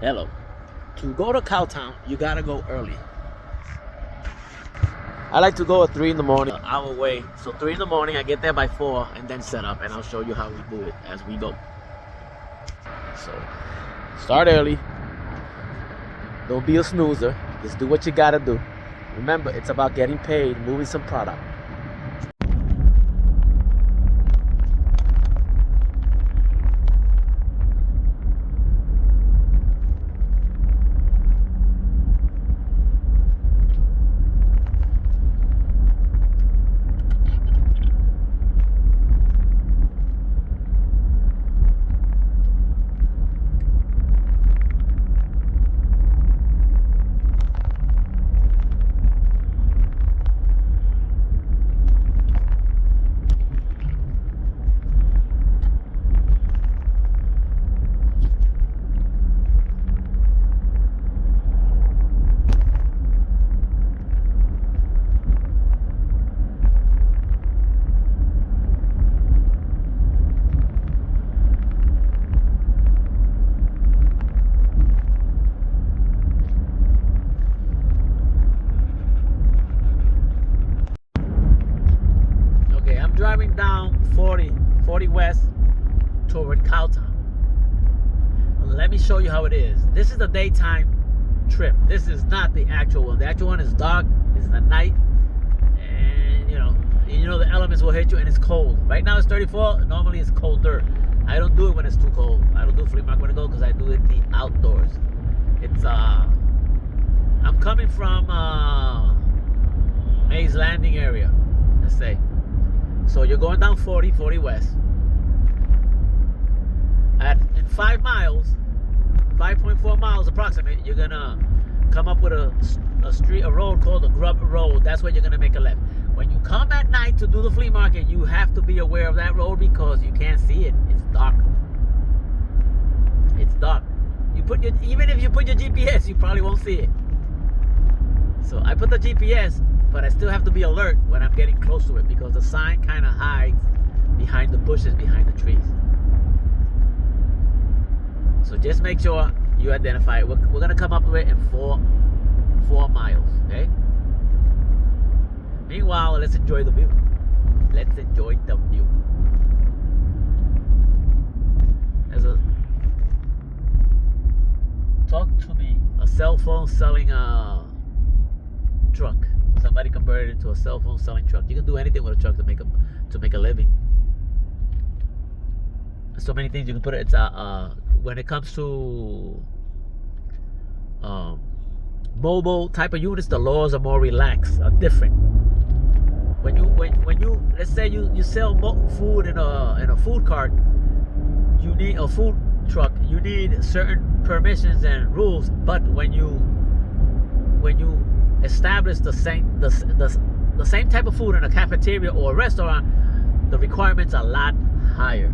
Hello. To go to Cowtown, you gotta go early. I like to go at 3 in the morning, an hour away. So 3 in the morning, I get there by 4 and then set up, and I'll show you how we do it as we go. So start early. Don't be a snoozer. Just do what you gotta do. Remember, it's about getting paid, moving some product. Driving down 40 west toward Cowtown. Let me show you how it is. This is the daytime trip. This is not the actual one. The actual one is dark. It's the night, and you know the elements will hit you, and it's cold. Right now it's 34. Normally it's colder. I don't do it when it's too cold. I don't do flea market when it goes because I do it the outdoors. It's I'm coming from Mays Landing area, let's say. So you're going down 40 west. In 5 miles, 5.4 miles approximately, you're gonna come up with a road called a grub road. That's where you're gonna make a left. When you come at night to do the flea market, you have to be aware of that road because you can't see it. It's dark. It's dark. Even if you put your GPS, you probably won't see it. So I put the GPS, but I still have to be alert when I'm getting close to it because the sign kind of hides behind the bushes, behind the trees. So just make sure you identify it. We're gonna come up with it in 4 miles, okay? Meanwhile, let's enjoy the view. Let's enjoy the view. Talk to me. A cell phone selling truck. Somebody converted it into a cell phone selling truck. You can do anything with a truck to make a living. So many things you can put it. It's when it comes to mobile type of units, the laws are more relaxed, are different. When you let's say you sell food in a food cart, you need a food truck. You need certain permissions and rules. But when you establish the same type of food in a cafeteria or a restaurant, the requirements are a lot higher,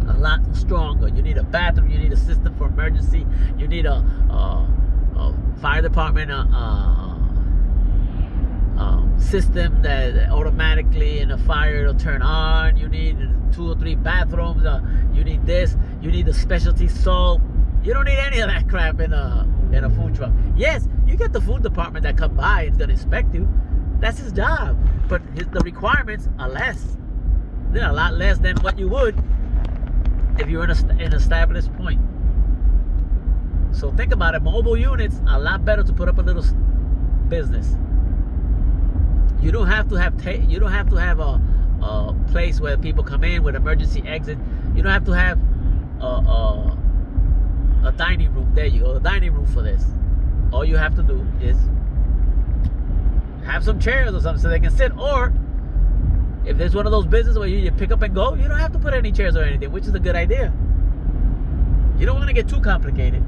a lot stronger. You need a bathroom, you need a system for emergency, you need a fire department system that automatically in a fire it'll turn on. You need 2 or 3 bathrooms. You need this. You need the specialty salt. You don't need any of that crap in a food truck. Yes, you get the food department that come by and is gonna inspect you. That's his job. But the requirements are less. They're a lot less than what you would if you're in an established point. So think about it. Mobile units are a lot better to put up a little business. You don't have to have a place where people come in with emergency exit. You don't have to have a dining room. There you go, a dining room for this. All you have to do is have some chairs or something so they can sit. Or if there's one of those businesses where you pick up and go, you don't have to put any chairs or anything, which is a good idea. You don't want to get too complicated,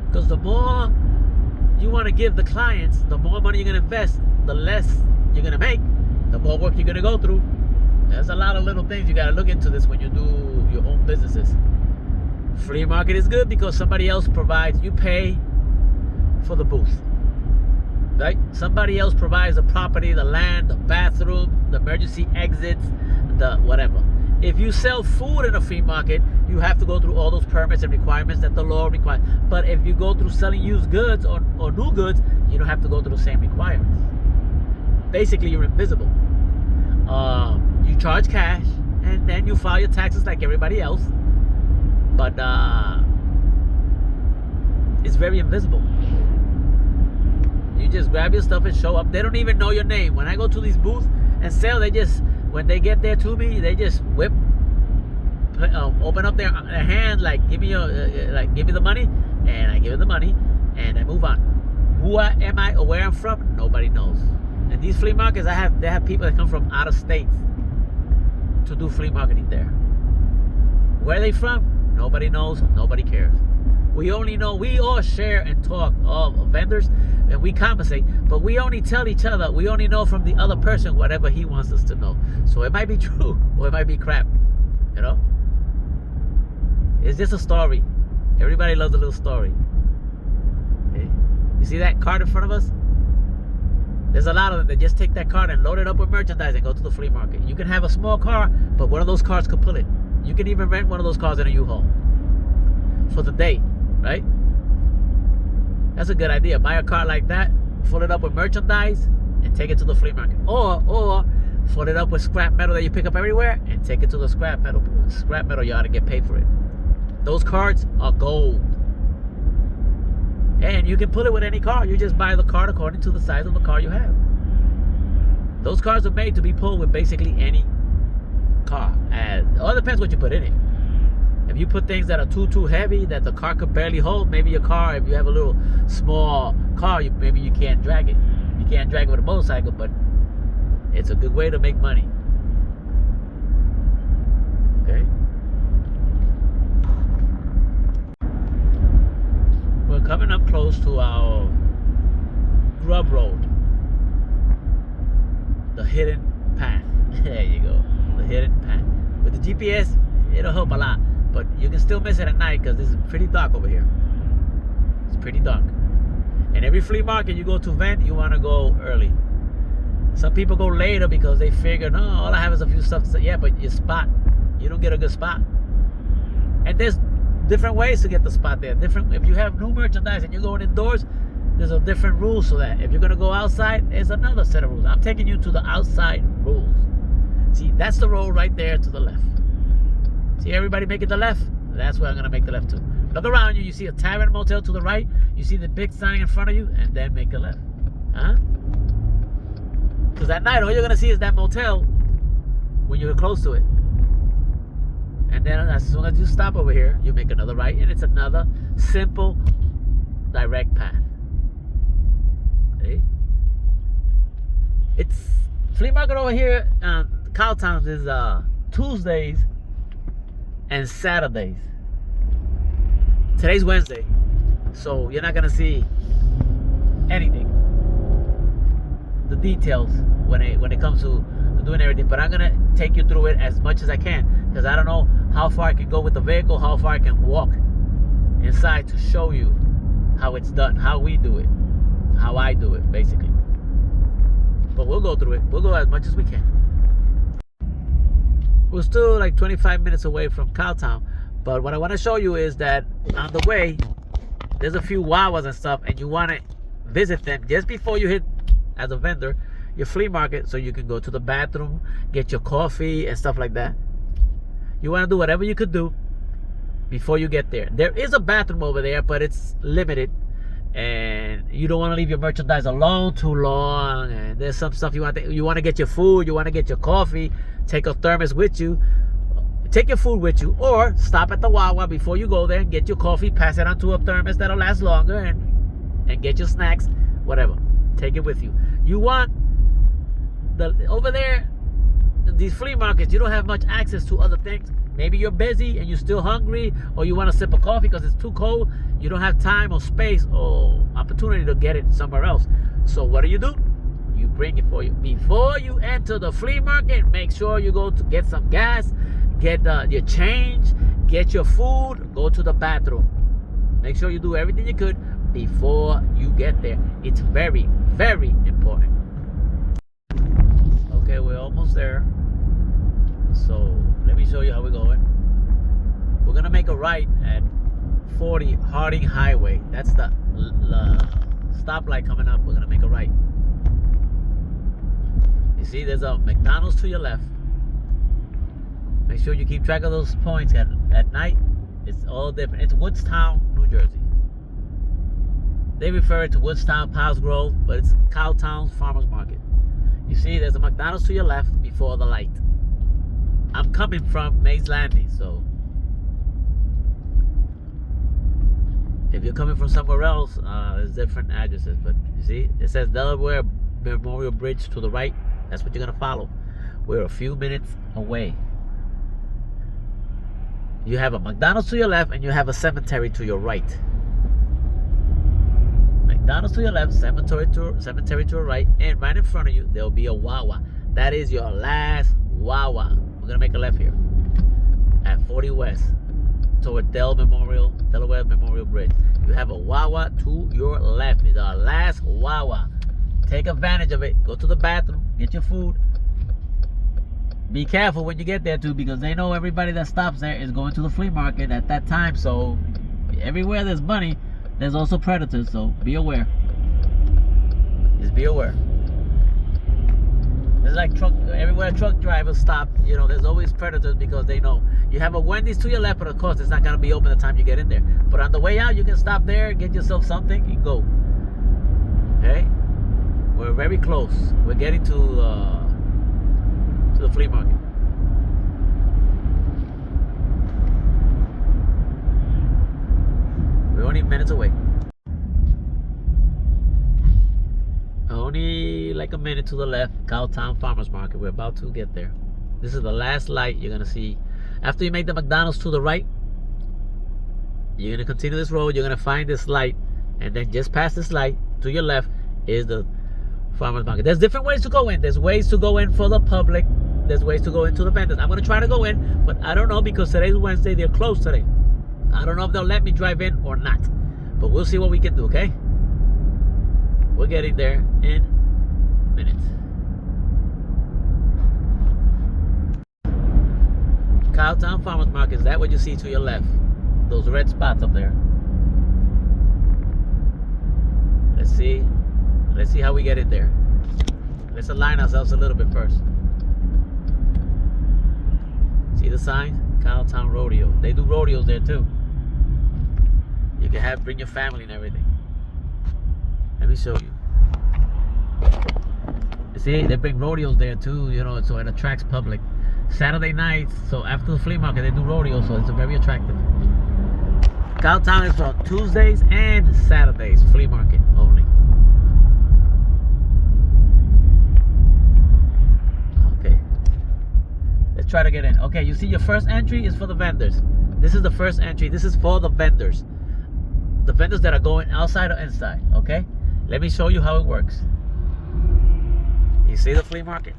because the more you want to give the clients, the more money you're going to invest, the less you're going to make, the more work you're going to go through. There's a lot of little things you got to look into this when you do your own businesses. Flea market is good because somebody else provides. You pay for the booth, right? Somebody else provides the property, the land, the bathroom, the emergency exits, the whatever. If you sell food in a flea market, you have to go through all those permits and requirements that the law requires. But if you go through selling used goods or new goods, you don't have to go through the same requirements. Basically, you're invisible. You charge cash, and then you file your taxes like everybody else. But it's very invisible. You just grab your stuff and show up. They don't even know your name. When I go to these booths and sell, when they get there to me, they just open up their hand, like give me the money, and I give it the money, and I move on. Who am I or where I'm from? Nobody knows. And these flea markets, they have people that come from out of state to do flea marketing there. Where are they from? Nobody knows. Nobody cares. We all share and talk of vendors, and we compensate, but we only tell each other, we only know from the other person whatever he wants us to know. So it might be true or it might be crap, you know? It's just a story. Everybody loves a little story. Okay? You see that cart in front of us? There's a lot of them that just take that cart and load it up with merchandise and go to the flea market. You can have a small car, but one of those cars could pull it. You can even rent one of those cars in a U-Haul for the day, right? That's a good idea. Buy a car like that, fill it up with merchandise, and take it to the flea market. Or fill it up with scrap metal that you pick up everywhere and take it to the scrap metal yard and get paid for it. Those cards are gold. And you can pull it with any car. You just buy the card according to the size of the car you have. Those cars are made to be pulled with basically any car. And it all depends what you put in it. If you put things that are too heavy that the car could barely hold, maybe your car, if you have a little small car, maybe you can't drag it. You can't drag it with a motorcycle, but it's a good way to make money. Okay? We're coming up close to our grub road. The hidden path. There you go. The hidden path. With the GPS, it'll help a lot. But you can still miss it at night because it's pretty dark over here. It's pretty dark. And every flea market you go to vent, you want to go early. Some people go later because they figure, no, all I have is a few stuff to say. Yeah, but your spot, you don't get a good spot. And there's different ways to get the spot there. If you have new merchandise and you're going indoors, there's a different rules so that if you're going to go outside, there's another set of rules. I'm taking you to the outside rules. See, that's the road right there to the left. See everybody making the left? That's where I'm going to make the left too. Look around you. You see a tavern motel to the right. You see the big sign in front of you, and then make a left. Huh? Because at night, all you're going to see is that motel when you're close to it. And then as soon as you stop over here, you make another right, and it's another simple, direct path. Okay? It's flea market over here. Cowtown is Tuesdays and Saturdays. Today's Wednesday, so you're not gonna see anything, the details when it comes to doing everything. But I'm gonna take you through it as much as I can because I don't know how far I can go with the vehicle, how far I can walk inside to show you how it's done, how we do it, how I do it, basically. But we'll go through it. We'll go as much as we can. We're still like 25 minutes away from Cowtown, but what I want to show you is that on the way there's a few Wawas and stuff, and you want to visit them just before you hit, as a vendor, your flea market, so you can go to the bathroom, get your coffee and stuff like that. You want to do whatever you could do before you get there. There is a bathroom over there, but it's limited, and you don't want to leave your merchandise alone too long. And there's some stuff you want to get your food, you want to get your coffee. Take a thermos with you. Take your food with you, or stop at the Wawa before you go there and get your coffee. Pass it onto a thermos that'll last longer, and get your snacks, whatever. Take it with you. You want over there, these flea markets, you don't have much access to other things. Maybe you're busy and you're still hungry, or you want a sip of coffee because it's too cold. You don't have time or space or opportunity to get it somewhere else. So what do? You bring it for you. Before you enter the flea market, make sure you go to get some gas, get your change, get your food, go to the bathroom. Make sure you do everything you could before you get there. It's very, very important. Okay, we're almost there. So Let me show you how we're going. We're gonna make a right at 40 Harding Highway. That's the stoplight coming up. We're gonna make a right. You see, there's a McDonald's to your left. Make sure you keep track of those points. At night, it's all different. It's Woodstown, New Jersey. They refer it to Woodstown, Powell's Grove, but it's Cowtown Farmers Market. You see, there's a McDonald's to your left before the light. I'm coming from Mays Landing, so if you're coming from somewhere else, there's different addresses. But you see, it says Delaware Memorial Bridge to the right. That's what you're gonna follow. We're a few minutes away. You have a McDonald's to your left, and you have a cemetery to your right. McDonald's to your left, cemetery to your right, and right in front of you there will be a Wawa. That is your last Wawa. We're gonna make a left here at 40 West toward Delaware Memorial Bridge. You have a Wawa to your left. It's our last Wawa. Take advantage of it. Go to the bathroom, get your food. Be careful when you get there too, because they know everybody that stops there is going to the flea market at that time. So everywhere there's money, there's also predators, so be aware. Just be aware. It's like everywhere truck drivers stop, you know, there's always predators, because they know. You have a Wendy's to your left, but of course it's not going to be open the time you get in there. But on the way out, you can stop there, get yourself something, and go. Okay? We're very close. We're getting to the flea market. We're only minutes away. Only like a minute to the left, Cowtown Farmers Market. We're about to get there. This is the last light you're gonna see. After you make the McDonald's to the right, you're gonna continue this road. You're gonna find this light, and then just past this light to your left is the Farmers Market. There's different ways to go in. There's ways to go in for the public. There's ways to go into the vendors. I'm gonna try to go in, but I don't know, because today's Wednesday. They're closed today. I don't know if they'll let me drive in or not, but we'll see what we can do. Okay? We're getting there in minutes. Cowtown Farmers Market, is that what you see to your left? Those red spots up there. Let's see how we get in there. Let's align ourselves a little bit first. See the sign? Cowtown Rodeo. They do rodeos there too. You can bring your family and everything. Let me show you. See, they bring rodeos there too, you know, so it attracts public. Saturday nights, so after the flea market, they do rodeos, so it's very attractive. Cowtown is on Tuesdays and Saturdays, flea market only. Okay. Let's try to get in. Okay, you see your first entry is for the vendors. This is the first entry. This is for the vendors. The vendors that are going outside or inside, okay? Let me show you how it works. You see the flea market?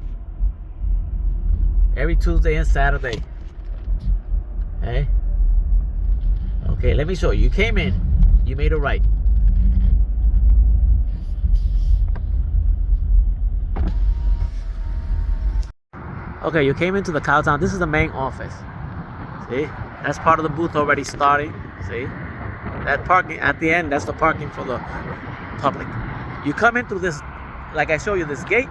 Every Tuesday and Saturday. Okay? Okay, let me show you. You came in. You made a right. Okay, you came into the Cowtown. This is the main office. See? That's part of the booth already starting. See? That parking at the end, that's the parking for the public. You come in through this, like I show you, this gate,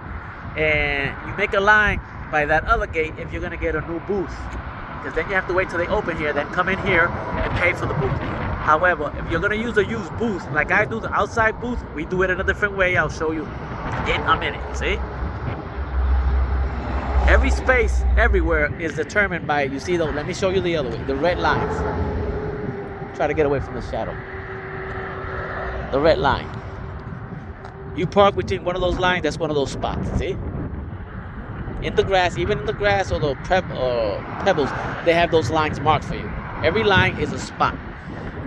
and you make a line by that other gate if you're gonna get a new booth, because then you have to wait till they open here, then come in here and pay for the booth. However, if you're gonna use a used booth, like I do the outside booth, we do it in a different way. I'll show you in a minute. See? Every space everywhere is determined by, you see though, let me show you the other way, the red lines. Try to get away from the shadow. The red line. You park between one of those lines, that's one of those spots, see? In the grass, even in the grass or the pebbles, they have those lines marked for you. Every line is a spot.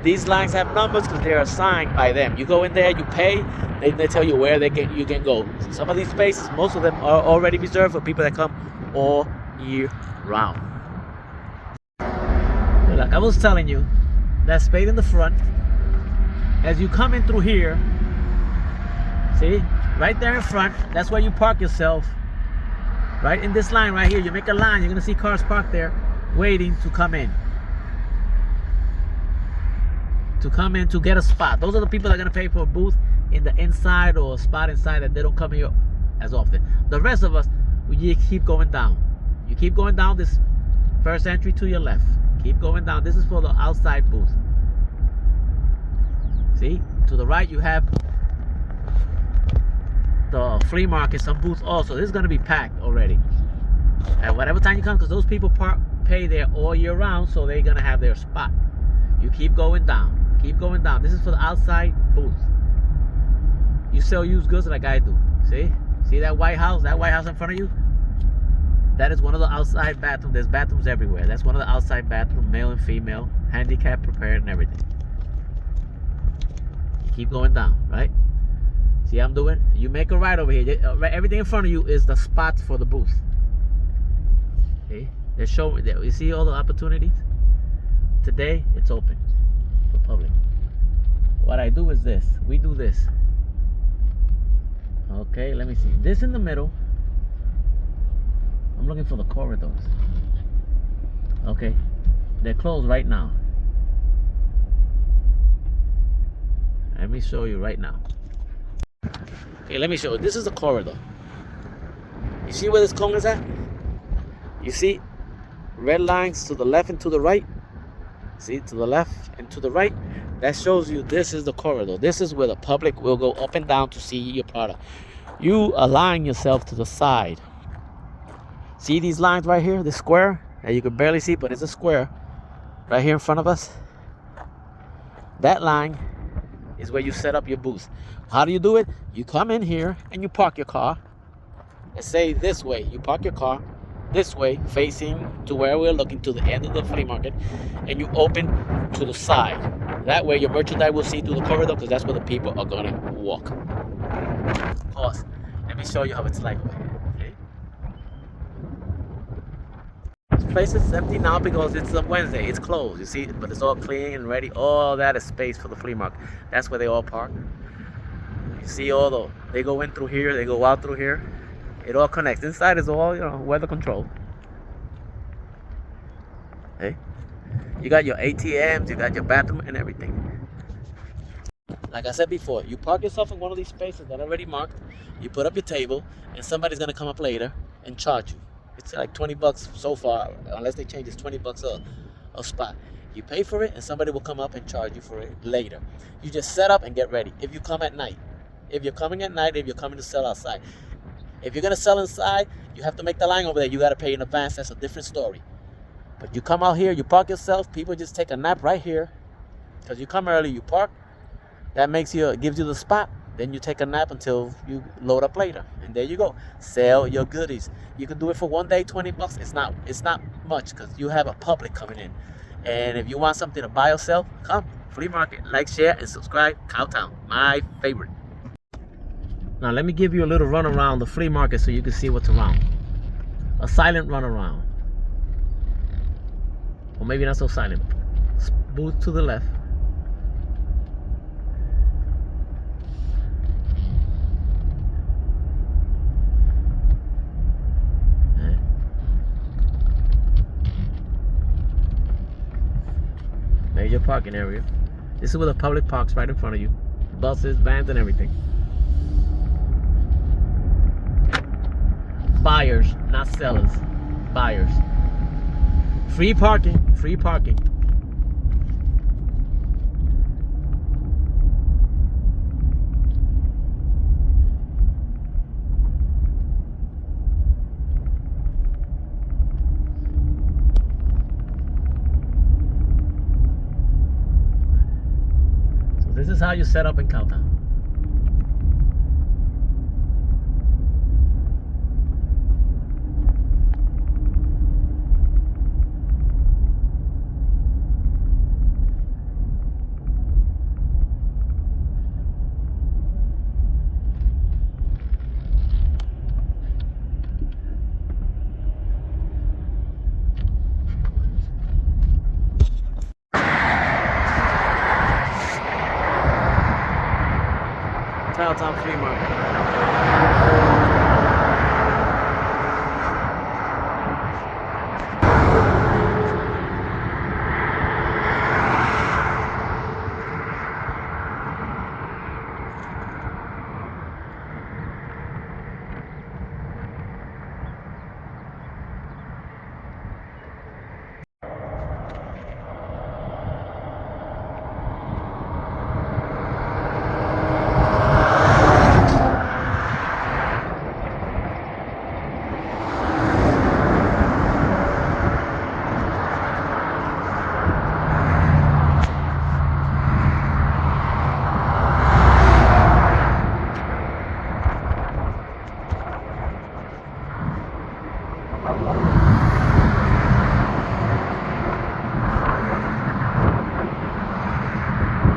These lines have numbers because they're assigned by them. You go in there, you pay, they tell you where you can go. Some of these spaces, most of them are already reserved for people that come all year round. Like I was telling you, that space in the front, as you come in through here, see, right there in front, that's where you park yourself. Right in this line right here, you make a line, you're gonna see cars parked there. waiting to come in. To get a spot. Those are the people that are gonna pay for a booth in the inside or a spot inside that they don't come here as often. The rest of us, you keep going down. You keep going down this first entry to your left. Keep going down. This is for the outside booth. See, to the right you have the flea market, some booths also. This is gonna be packed already. At whatever time you come, because those people pay there all year round, so they're gonna have their spot. You keep going down. Keep going down. This is for the outside booth. You sell used goods like I do. See that White House? That White House in front of you? That is one of the outside bathrooms. There's bathrooms everywhere. That's one of the outside bathrooms, male and female, handicap prepared and everything. Keep going down, right? See how I'm doing? You make a right over here. Everything in front of you is the spots for the booth. See? They're showing. You see all the opportunities? Today, it's open for public. What I do is this. We do this. Okay, let me see. This in the middle. I'm looking for the corridors. Okay, they're closed right now. Let me show you right now. Okay, let me show you. This is the corridor. You see where this cone is at? You see red lines to the left and to the right? See, to the left and to the right? That shows you this is the corridor. This is where the public will go up and down to see your product. You align yourself to the side. See these lines right here? This square that you can barely see, but it's a square right here in front of us. That line is where you set up your booth. How do you do it? You come in here and you park your car. And say this way. You park your car this way, facing to where we're looking, to the end of the flea market, and you open to the side. That way your merchandise will see through the corridor, because that's where the people are gonna walk. Pause. Let me show you how it's like. Okay. This place is empty now because it's a Wednesday. It's closed, you see, but it's all clean and ready. All that is space for the flea market. That's where they all park. You see all the, they go in through here, they go out through here. It all connects. Inside is all, weather controlled. Hey, you got your ATMs, you got your bathroom and everything. Like I said before, you park yourself in one of these spaces that are already marked. You put up your table, and somebody's gonna come up later and charge you. It's like 20 bucks so far, unless they change. It's 20 bucks a spot. You pay for it, and somebody will come up and charge you for it later. You just set up and get ready. If you come at night, if you're coming at night, if you're coming to sell outside. If you're gonna sell inside, you have to make the line over there. You gotta pay in advance. That's a different story. But you come out here, you park yourself. People just take a nap right here, because you come early, you park. That gives you the spot. Then you take a nap until you load up later, and there you go. Sell your goodies. You can do it for one day, 20 bucks. It's not much, because you have a public coming in. And if you want something to buy or sell, come flea market. Like, share, and subscribe. Cowtown, my favorite. Now let me give you a little run around the flea market so you can see what's around. A silent run around. Or maybe not so silent. Booth to the left. Major parking area. This is where the public parks, right in front of you. Buses, vans, and everything. Buyers, not sellers. Buyers. Free parking. Free parking. So this is how you set up in Cowtown. Cowtown Flea Market.